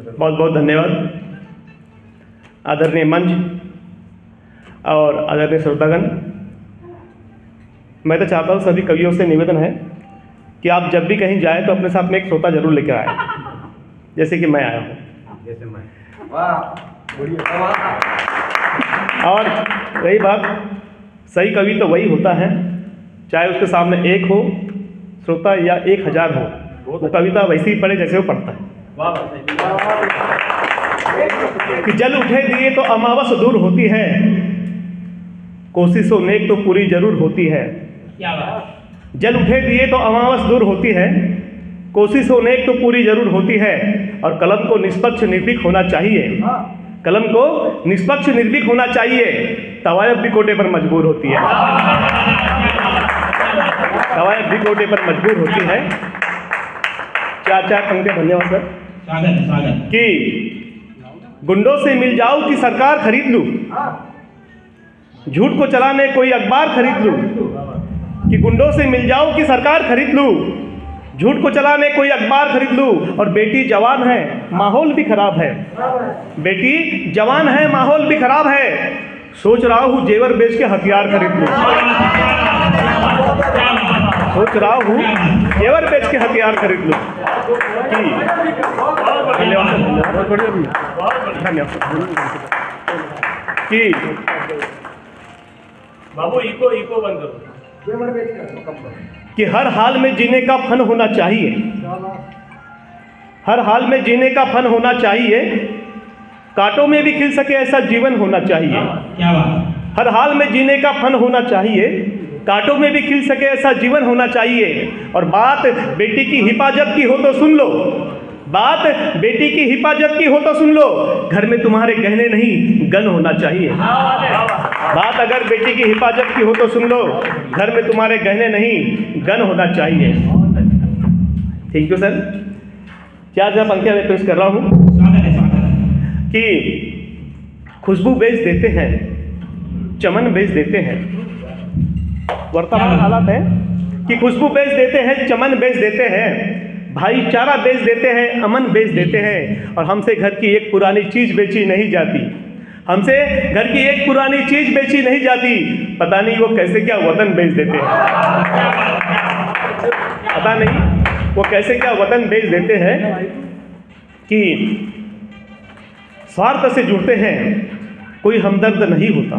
बहुत बहुत धन्यवाद आदरणीय मंच और आदरणीय श्रोतागण। मैं तो चाहता हूँ सभी कवियों से निवेदन है कि आप जब भी कहीं जाएं तो अपने साथ में एक श्रोता जरूर लेकर आए, जैसे कि मैं आया हूँ। और रही बात, सही कवि तो वही होता है चाहे उसके सामने एक हो श्रोता या 1000 हो, वो कविता वैसे ही पढ़े जैसे वो पढ़ता है। कि जल उठे दिए तो अमावस दूर होती है, कोशिशों नेक तो पूरी जरूर होती है। जल उठे दिए तो अमावस दूर होती है, कोशिशों नेक तो पूरी जरूर होती है। और कलम को निष्पक्ष निर्भीक होना चाहिए, कलम को निष्पक्ष निर्भीक होना चाहिए, तवायफ भी कोटे पर मजबूर होती है, तवायफ भी कोटे पर मजबूर होती है। 4 पंक्तियां, धन्यवाद सर। कि गुंडों से मिल जाऊं कि सरकार खरीद लूं, झूठ को चलाने कोई अखबार खरीद लूं। कि गुंडों से मिल जाऊं कि सरकार खरीद लूं, झूठ को चलाने कोई अखबार खरीद लूं। और बेटी जवान है माहौल भी खराब है, बेटी जवान है माहौल भी खराब है, सोच रहा हूं जेवर बेच के हथियार खरीद लूं, सोच रहा हूं जेवर बेच के हथियार खरीद लूं। कि बाबू इको बंद करो। कि हर हाल में जीने का फन होना चाहिए, हर हाल में जीने का फन होना चाहिए, कांटों में भी खिल सके ऐसा जीवन होना चाहिए। हर हाल में जीने का फन होना चाहिए, कांटों में भी खिल सके ऐसा जीवन होना चाहिए। और बात बेटी की हिफाजत की हो तो सुन लो, बात बेटी की हिफाजत की हो तो सुन लो, घर में तुम्हारे गहने नहीं गन होना चाहिए। बात अगर बेटी की हिफाजत की हो तो सुन लो, घर में तुम्हारे गहने नहीं गन होना चाहिए। Thank you sir. 4 पंक्तियां मैं पेश कर रहा हूं। कि खुशबू बेच देते हैं, चमन बेच देते हैं, वर्तमान हालात है कि खुशबू बेच देते हैं, चमन बेच देते हैं, भाईचारा बेच देते हैं, अमन बेच देते हैं। और हमसे घर की एक पुरानी चीज बेची नहीं जाती, हमसे घर की एक पुरानी चीज बेची नहीं जाती। पता नहीं वो कैसे क्या वतन बेच देते हैं, पता नहीं वो कैसे क्या वतन बेच देते हैं। कि स्वार्थ से जुड़ते हैं कोई हमदर्द नहीं होता,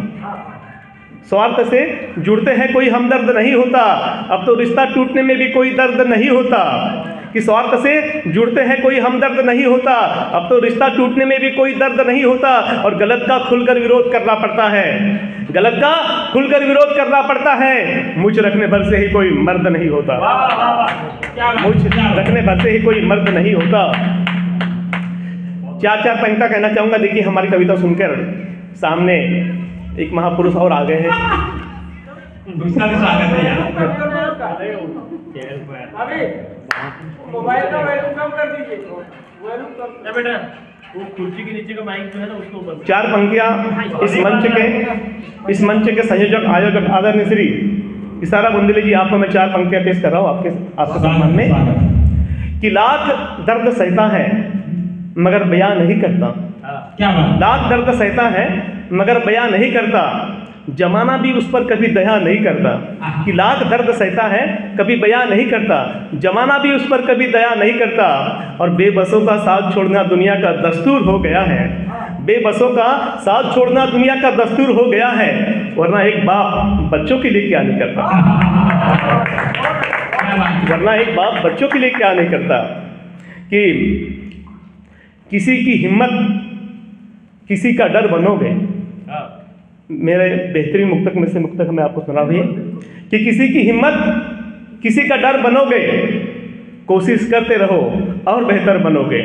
स्वार्थ से जुड़ते हैं कोई हमदर्द नहीं होता। अब तो रिश्ता टूटने में भी कोई दर्द नहीं होता। कि स्वार्थ से जुड़ते हैं कोई हमदर्द नहीं होता, अब तो रिश्ता टूटने में भी कोई दर्द नहीं होता। और गलत का खुलकर विरोध करना पड़ता है, गलत का खुलकर विरोध करना पड़ता है। मुझ रखने भर से ही कोई मर्द नहीं होता, मुझ रखने भर से ही कोई मर्द नहीं होता। 4 पंक्तियां कहना चाहूंगा। देखिए हमारी कविता सुनकर सामने एक महापुरुष और आ गए हैं। दूसरा भी स्वागत है यार। मोबाइल का वॉल्यूम कम कर दीजिए, वॉल्यूम कम बेटा, वो कुर्सी के नीचे का माइक जो है ना उसको ऊपर। 4 पंक्तियां इस मंच के संयोजक आयोजक आदरणीय श्री इशारा बुंदेली जी, आपको मैं 4 पंक्तियां पेश कर रहा हूँ आपके सम्मान में। कि लाख दर्द सहता है मगर बयां नहीं करता, क्या बात, लाख दर्द सहता है मगर बयां नहीं करता, जमाना भी उस पर कभी दया नहीं करता। कि लाख दर्द सहता है कभी बयां नहीं करता, जमाना भी उस पर कभी दया नहीं करता। और बेबसों का साथ छोड़ना दुनिया का दस्तूर हो गया है, बेबसों का साथ छोड़ना दुनिया का दस्तूर हो गया है। वरना एक बाप बच्चों के लिए क्या नहीं करता, वरना एक बाप बच्चों के लिए क्या नहीं करता। कि किसी की हिम्मत किसी का डर बनोगे, मेरे बेहतरीन मुक्तक में से मुक्तक मैं आपको सुना भी। कि किसी की हिम्मत किसी का डर बनोगे, कोशिश करते रहो और बेहतर बनोगे,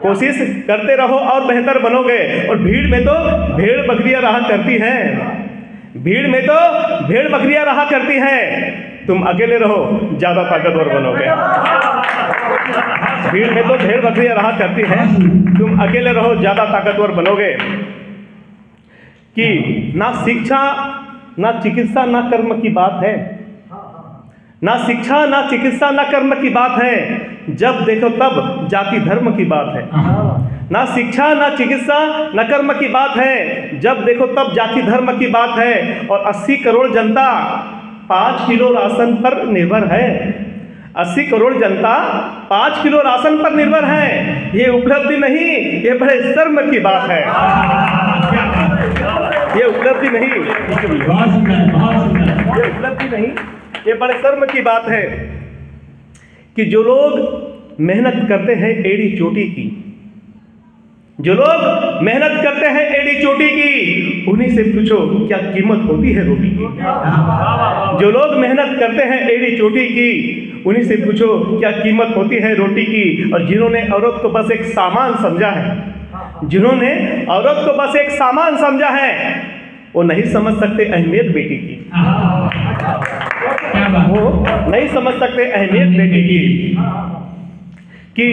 कोशिश करते रहो और बेहतर बनोगे। और भीड़ में तो भेड़ बकरियां रहा करती हैं, भीड़ में तो भेड़ बकरियां रहा करती हैं, तुम अकेले रहो ज्यादा ताकतवर बनोगे। भीड़ में तो भेड़ बकरियां रहा करती हैं, तुम अकेले रहो ज्यादा ताकतवर बनोगे। कि ना शिक्षा ना चिकित्सा ना कर्म की बात है, ना शिक्षा ना चिकित्सा ना कर्म की बात है, जब देखो तब जाति धर्म की बात है। ना शिक्षा ना चिकित्सा ना कर्म की बात है, जब देखो तब जाति धर्म की बात है। और 80 करोड़ जनता 5 किलो राशन पर निर्भर है। 80 करोड़ जनता 5 किलो राशन पर निर्भर है। ये उपलब्धि नहीं, ये बड़े शर्म की बात है। ये उपलब्धि नहीं, ये उपलब्धि नहीं, ये बड़े शर्म की बात है कि जो लोग मेहनत करते हैं एड़ी चोटी की, जो लोग मेहनत करते हैं एड़ी चोटी की, उन्हीं से पूछो क्या कीमत होती है रोटी की। जो लोग मेहनत करते हैं एड़ी चोटी की, उन्हीं से पूछो क्या कीमत होती है रोटी की। और जिन्होंने औरत को बस एक सामान समझा है, जिन्होंने औरत को बस एक सामान समझा है, वो नहीं समझ सकते अहमियत बेटी की। वो नहीं समझ सकते अहमियत बेटी की कि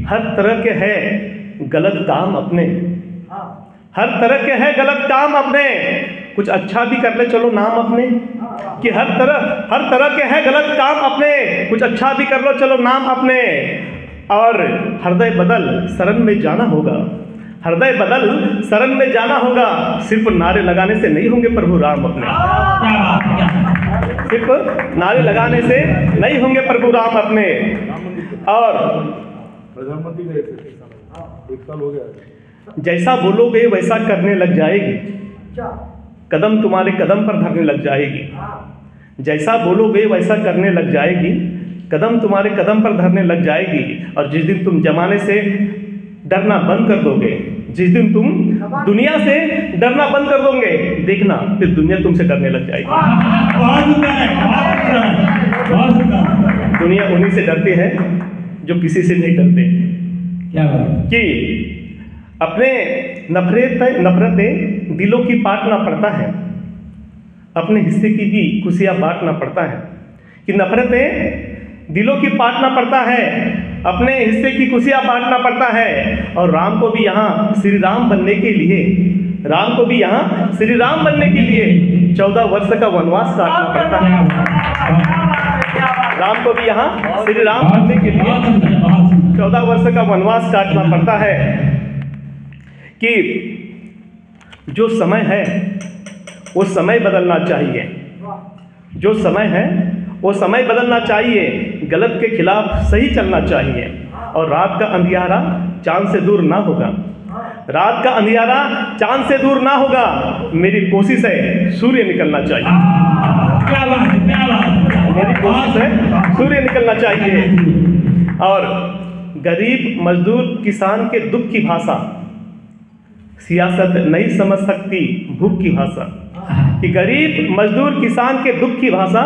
हर तरह के है गलत काम अपने, हर तरह के है गलत काम अपने, कुछ अच्छा भी कर ले चलो नाम अपने। कि हर तरह के है गलत काम अपने, कुछ अच्छा भी कर लो चलो नाम अपने। और हृदय बदल शरण में जाना होगा, हृदय बदल शरण में जाना होगा। सिर्फ नारे लगाने से नहीं होंगे प्रभु राम अपने, सिर्फ नारे लगाने से नहीं होंगे प्रभु राम अपने। और प्रधानमंत्री गए 1 साल हो गया, जैसा बोलोगे वैसा करने लग जाएगी, कदम तुम्हारे कदम पर धरने लग जाएगी। जैसा बोलोगे वैसा करने लग जाएगी, कदम तुम्हारे कदम पर धरने लग जाएगी। और जिस दिन तुम जमाने से डरना बंद कर दोगे, जिस दिन तुम दुनिया से डरना बंद कर दोगे, देखना फिर दुनिया तुमसे डरने लग जाएगी। दुनिया उन्हीं से डरती है जो किसी से नहीं डरते। क्या बात कि अपने नफरतें दिलों की बांटना पड़ता है, अपने हिस्से की भी खुशियाँ बांटना पड़ता है। कि नफरतें दिलों की बांटना पड़ता है, अपने हिस्से की खुशियाँ बांटना पड़ता है। और राम को भी यहाँ श्री राम बनने के लिए, राम को भी यहाँ श्री राम बनने के लिए 14 वर्ष का वनवास काटना पड़ता है। राम को भी यहाँ श्री राम बनने के लिए 14 वर्ष का वनवास काटना पड़ता है। कि जो समय है वो समय बदलना चाहिए, जो समय है वो समय बदलना चाहिए, गलत के खिलाफ सही चलना चाहिए। और रात का अंधियारा चांद से दूर ना होगा, रात का अंधियारा चांद से दूर ना होगा। मेरी कोशिश है सूर्य निकलना चाहिए, क्या बात है, क्या बात है। मेरी कोशिश है सूर्य निकलना चाहिए। और गरीब मजदूर किसान के दुख की भाषा सियासत नहीं समझ सकती भूख की भाषा। कि गरीब मजदूर किसान के दुख की भाषा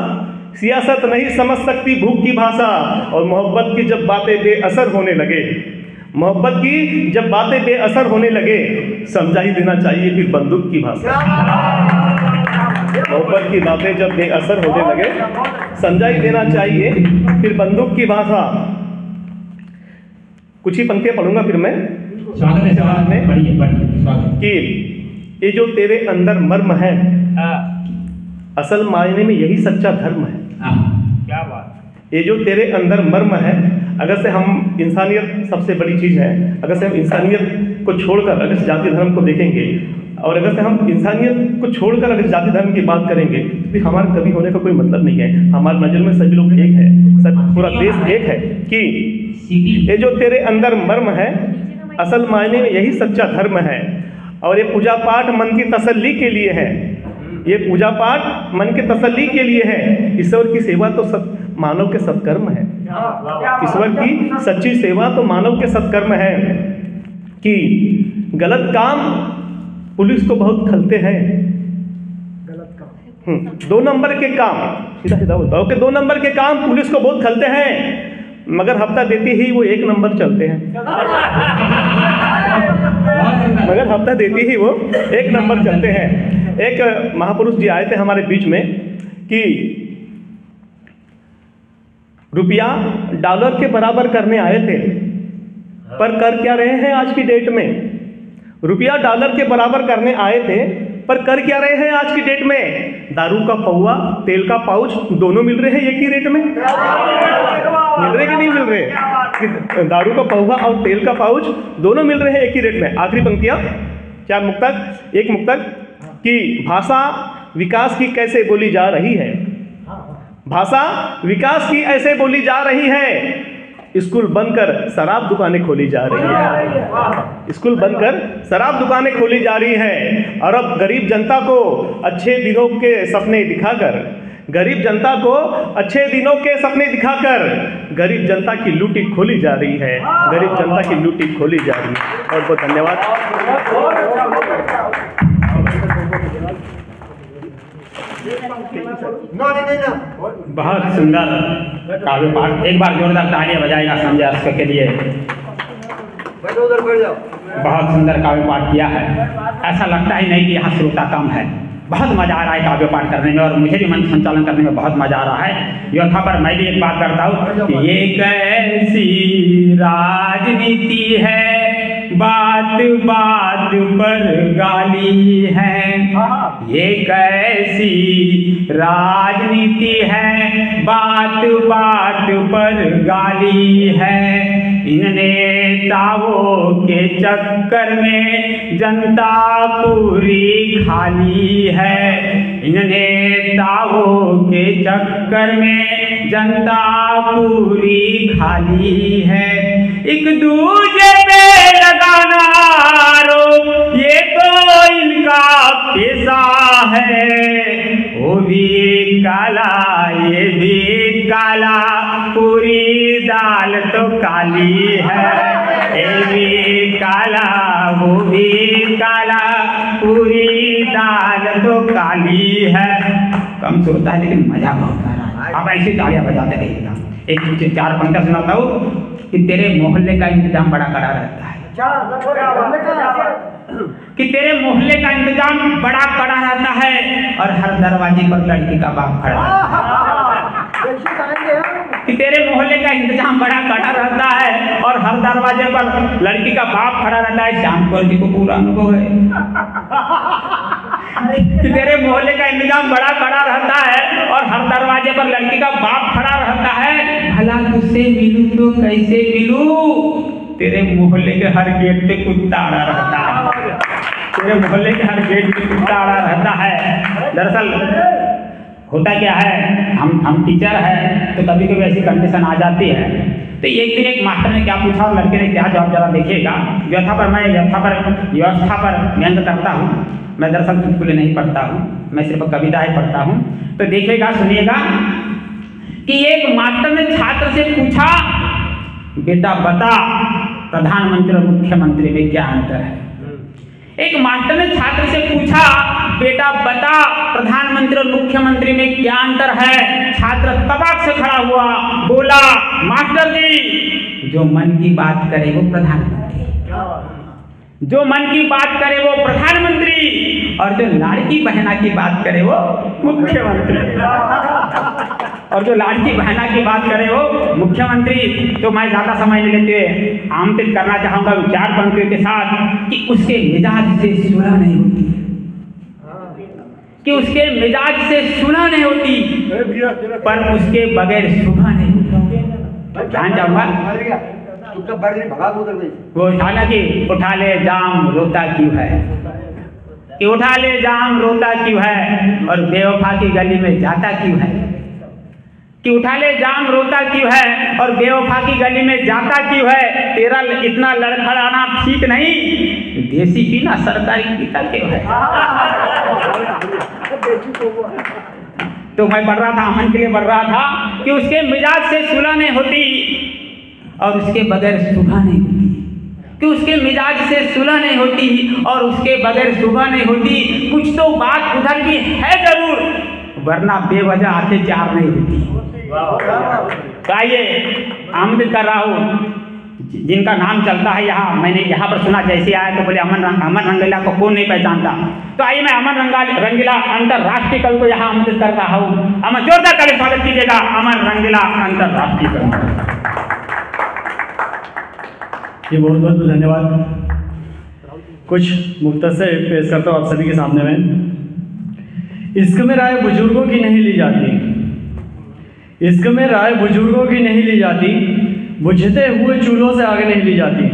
सियासत नहीं समझ सकती भूख की भाषा। और मोहब्बत की जब बातें बेअसर होने लगे, मोहब्बत की जब बातें बेअसर होने लगे, समझा ही देना चाहिए फिर बंदूक की भाषा। मोहब्बत की बातें जब बेअसर होने लगे, समझा ही देना चाहिए फिर बंदूक की भाषा। कुछ ही पंक्तियां पढ़ूंगा फिर मैं स्वागत है, स्वागत है, बढ़िए बढ़िए स्वागत। कि ये जो तेरे अंदर मर्म है, असल मायने में यही सच्चा धर्म है। क्या बात। ये जो तेरे अंदर मर्म है, अगर से हम इंसानियत सबसे बड़ी चीज़ है, अगर से हम इंसानियत को छोड़कर अगर जाति धर्म को देखेंगे, और अगर से हम इंसानियत को छोड़कर अगर जाति धर्म की बात करेंगे, तो फिर हमारे कभी होने का कोई मतलब नहीं है। हमारी नज़र में सभी लोग एक है, सब पूरा देश एक है। कि ये जो तेरे अंदर मर्म है, असल मायने में यही सच्चा धर्म है। और ये पूजा पाठ मन की तसल्ली के लिए है, ये पूजा पाठ मन के तसल्ली के लिए है। ईश्वर की सेवा तो मानव के सत्कर्म है, ईश्वर की सच्ची सेवा तो मानव के सत्कर्म है। कि गलत काम पुलिस को बहुत खलते हैं, गलत काम 2 नंबर के काम, सीधा सीधा बताओ कि 2 नंबर के काम पुलिस को बहुत खलते हैं, मगर हफ्ता देती ही वो 1 नंबर चलते हैं। मगर हफ्ता देती ही वो 1 नंबर चलते हैं। एक महापुरुष जी आए थे हमारे बीच में कि रुपया डॉलर के बराबर करने आए थे, पर कर क्या रहे हैं आज की डेट में। रुपया डॉलर के बराबर करने आए थे, पर कर क्या रहे हैं आज की डेट में? दारू का पौवा, तेल का पाउच दोनों मिल रहे हैं एक ही रेट में। मिल रहे कि नहीं मिल रहे? दारू का पौवा और तेल का पाउच दोनों मिल रहे हैं एक ही रेट में। आखिरी पंक्तियां, 4 मुक्तक। एक मुक्तक कि भाषा विकास की कैसे बोली जा रही है, भाषा विकास की ऐसे बोली जा रही है, स्कूल बनकर शराब दुकानें खोली जा रही है, स्कूल बनकर शराब दुकानें खोली जा रही है। और अब गरीब जनता को अच्छे दिनों के सपने दिखाकर, गरीब जनता को अच्छे दिनों के सपने दिखाकर गरीब जनता की लूटी खोली जा रही है, गरीब जनता की लूटी खोली जा रही है। बहुत बहुत धन्यवाद। बहुत सुंदर काव्य पाठ। एक बार जोरदार तालियां बजाएगा संजय अस्कर के लिए। बहुत सुंदर काव्य पाठ किया है। ऐसा लगता ही नहीं कि यहाँ श्रोता कम है। बहुत मजा आ रहा है काव्य पाठ करने में और मुझे भी मंच संचालन करने में बहुत मजा आ रहा है। योद्धा पर मैं भी एक बात करता हूँ कि ये कैसी राजनीति है, बात बात पर गाली है। ये कैसी राजनीति है, बात बात पर गाली है। इन नेताओं के चक्कर में जनता पूरी खाली है। इन नेताओं के चक्कर में जनता पूरी खाली है। एक दूजे पे लगाना आरोप ये तो इनका पेशा है। वो भी काला ये भी काला, पूरी दाल तो काली है। ये भी काला वो भी काला, पूरी दाल तो काली है। कम सोता है लेकिन मजा बहुत आ रहा है। आप ऐसी तालियां बजाते रहिएगा। एक 4 पंक्तियां सुनाता हूँ कि तेरे मोहल्ले का इंतजाम बड़ा कड़ा रहता है, कि तेरे मोहल्ले का इंतजाम बड़ा कड़ा रहता है और हर दरवाजे पर लड़की का बाप खड़ा रहता है। कि तेरे मोहल्ले का इंतजाम बड़ा कड़ा रहता है और हर दरवाजे पर लड़की का बाप खड़ा रहता है। शाम को लड़की को पूरा अनुभव है। कि तेरे मोहल्ले का इंतजाम बड़ा कड़ा रहता है और हर दरवाजे पर लड़की का बाप खड़ा रहता है। भला तुझसे मिलूं तो कैसे मिलूं? तेरे मोहल्ले के हर गेट पे कुत्ता अड़ा रहता है। तेरे मोहल्ले के हर गेट पे कुत्ता अड़ा रहता है। दरअसल होता क्या है, हम टीचर हैं तो कभी कभी ऐसी कंडीशन आ जाती है। तो एक दिन एक मास्टर ने क्या पूछा और लड़के ने क्या जवाब, जरा देखिएगा। व्यवस्था पर व्यंग करता हूँ मैं, दरअसल चुटकुले नहीं पढ़ता हूँ, मैं सिर्फ कविताएं पढ़ता हूँ। तो देखिएगा, सुनिएगा कि एक मास्टर ने छात्र से पूछा, बेटा बता प्रधानमंत्री और मुख्यमंत्री में क्या अंतर है। एक मास्टर ने छात्र से पूछा, बेटा बता प्रधानमंत्री और मुख्यमंत्री में क्या अंतर है। छात्र तबाक से खड़ा हुआ, बोला, मास्टर जी जो मन की बात करे वो प्रधानमंत्री, जो मन की बात करे वो प्रधानमंत्री और जो लाड़की बहना की बात करे वो मुख्यमंत्री, और जो लाड़की बहना की बात करे वो मुख्यमंत्री। तो मैं ज्यादा समय नहीं लेते हुए आमंत्रित करना चाहूंगा 4 पंक्तियों के साथ कि उसके मिजाज से सुलह नहीं होती, कि उसके मिजाज से सुलह नहीं होती, पर उसके बगैर सुबह नहीं होती। ध्यान चाहूंगा वो हालांकि उठा ले जाम रोता क्यों है, कि उठा ले जाम रोता क्यों है और बेवफा की गली में जाता क्यों है, कि उठा ले जाम रोता क्यों है और बेवफा की गली में जाता क्यों है। तेरा इतना लड़खड़ाना ठीक नहीं, देसी पीना सरकारी पीता क्यों है। तो मैं पढ़ रहा था, अमन के लिए पढ़ रहा था कि उसके मिजाज से सुलह नहीं होती और उसके बगैर सुबह नहीं होती, कि उसके मिजाज से सुलह नहीं होती और उसके बगैर सुबह नहीं होती। कुछ तो बात उधर की है जरूर, वरना बेवजह आंखें चार नहीं होती। तो आइए आमंत्रित कर रहा हूँ जिनका नाम चलता है यहाँ, मैंने यहाँ पर सुना जैसे आया तो बोले अमन रंगीला को कौन नहीं पहचानता। तो आइए मैं अमन रंगीला अंतरराष्ट्रीय कवि को यहाँ आमंत्रित कर रहा हूँ। अमन जोरदार ताली स्वागत कीजिएगा अमन रंगीला अंतरराष्ट्रीय कवि। ये बहुत बहुत धन्यवाद। कुछ मुख्तसर पेश करता हूँ आप सभी के सामने में। इश्क में राय बुजुर्गों की नहीं ली जाती, इश्क में राय बुजुर्गों की नहीं ली जाती, बुझते हुए चूल्हों से आगे नहीं ली जाती।